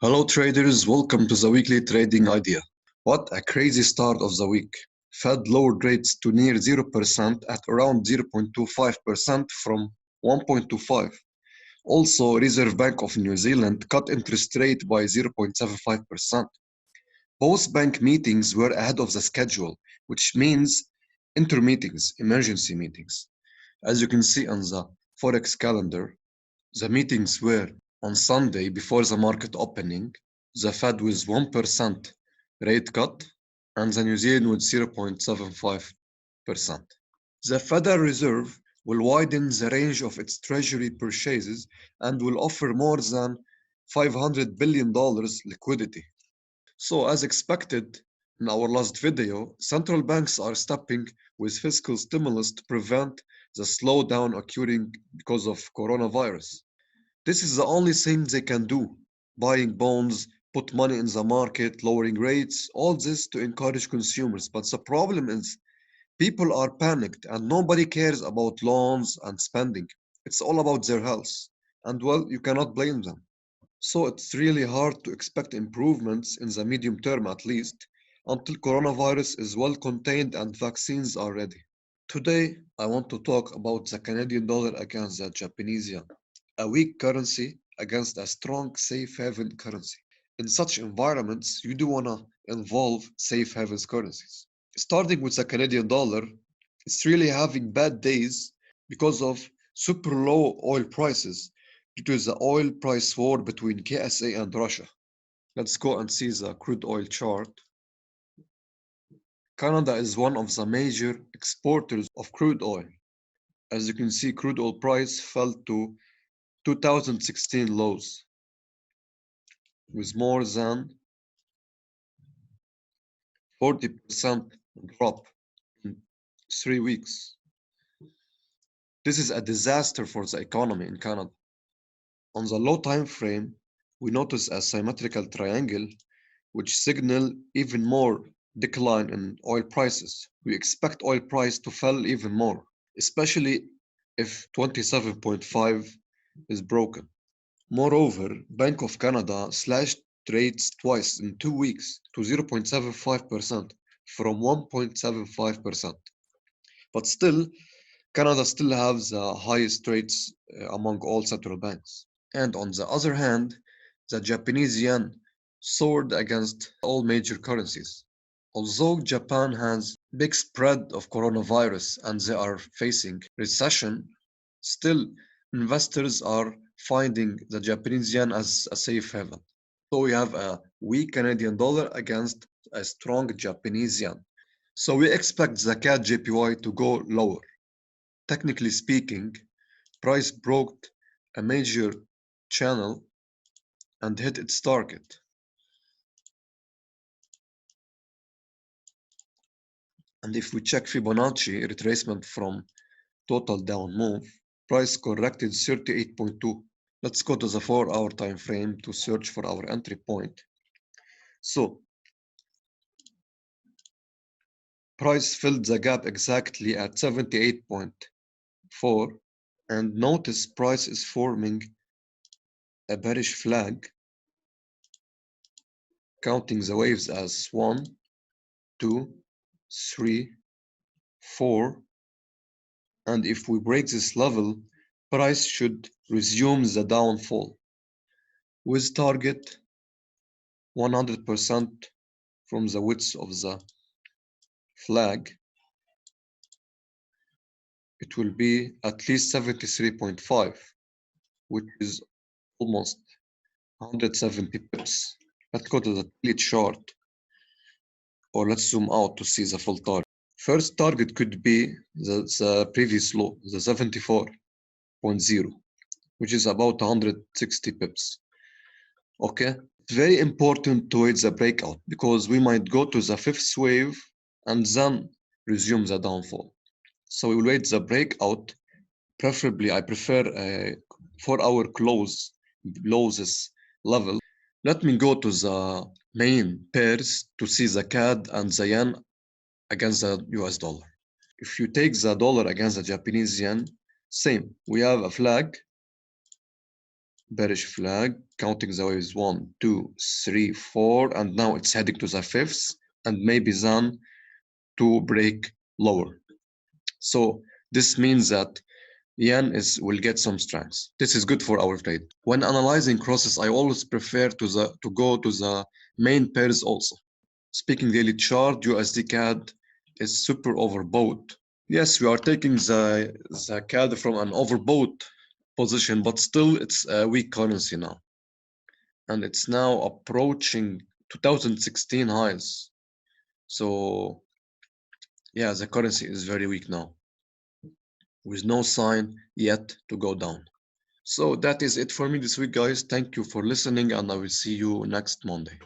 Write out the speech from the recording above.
Hello traders, welcome to the weekly trading idea. What a crazy start of the week. Fed lowered rates to near 0% at around 0.25% from 1.25. Also, Reserve Bank of New Zealand cut interest rate by 0.75%. Both bank meetings were ahead of the schedule, which means intermeetings, emergency meetings. As you can see on the Forex calendar, the meetings were on Sunday before the market opening, the Fed with 1% rate cut and the New Zealand with 0.75%. The Federal Reserve will widen the range of its treasury purchases and will offer more than $500 billion liquidity. So as expected in our last video, central banks are stepping with fiscal stimulus to prevent the slowdown occurring because of coronavirus. This is the only thing they can do. Buying bonds, put money in the market, lowering rates, all this to encourage consumers. But the problem is people are panicked and nobody cares about loans and spending. It's all about their health. And well, you cannot blame them. So it's really hard to expect improvements in the medium term at least until coronavirus is well contained and vaccines are ready. Today, I want to talk about the Canadian dollar against the Japanese yen, a weak currency against a strong safe haven currency. In such environments, you do want to involve safe havens currencies. Starting with the Canadian dollar, it's really having bad days because of super low oil prices due to the oil price war between KSA and Russia. Let's go and see the crude oil chart. Canada is one of the major exporters of crude oil. As you can see, crude oil price fell to 2016 lows with more than 40% drop in 3 weeks. This is a disaster for the economy in Canada. On the low time frame, we notice a symmetrical triangle which signal even more decline in oil prices. We expect oil price to fall even more, especially if 27.5 is broken. Moreover, Bank of Canada slashed rates twice in 2 weeks to 0.75% from 1.75%. But still, Canada still has the highest rates among all central banks. And on the other hand, the Japanese yen soared against all major currencies. Although Japan has big spread of coronavirus and they are facing recession, still investors are finding the Japanese yen as a safe haven. So we have a weak Canadian dollar against a strong Japanese yen. So we expect the CAD JPY to go lower. Technically speaking, price broke a major channel and hit its target. And if we check Fibonacci retracement from total down move, price corrected 38.2. Let's go to the 4-hour time frame to search for our entry point. So price filled the gap exactly at 78.4, and notice price is forming a bearish flag, counting the waves as 1, 2, 3, 4, and if we break this level, price should resume the downfall with target 100% from the width of the flag. It will be at least 73.5, which is almost 170 pips. Let's go to the daily chart, or let's zoom out to see the full target. First target could be the previous low, the 74.0, which is about 160 pips. Okay, it's very important to wait the breakout because we might go to the fifth wave and then resume the downfall. So we will wait the breakout. Preferably, I prefer a 4-hour close below this level. Let me go to the main pairs to see the CAD and the yen against the US dollar. If you take the dollar against the Japanese yen, same. We have a flag bearish flag, counting the waves 1, 2, 3, 4, and now it's heading to the fifth, and maybe then to break lower. So this means that yen will get some strength. This is good for our trade. When analyzing crosses, I always prefer to go to the main pairs also. Speaking daily chart, USD CAD is super overbought. Yes, we are taking the CAD from an overbought position, but still it's a weak currency now. And it's now approaching 2016 highs. So yeah, the currency is very weak now, with no sign yet to go down. So that is it for me this week, guys. Thank you for listening, and I will see you next Monday.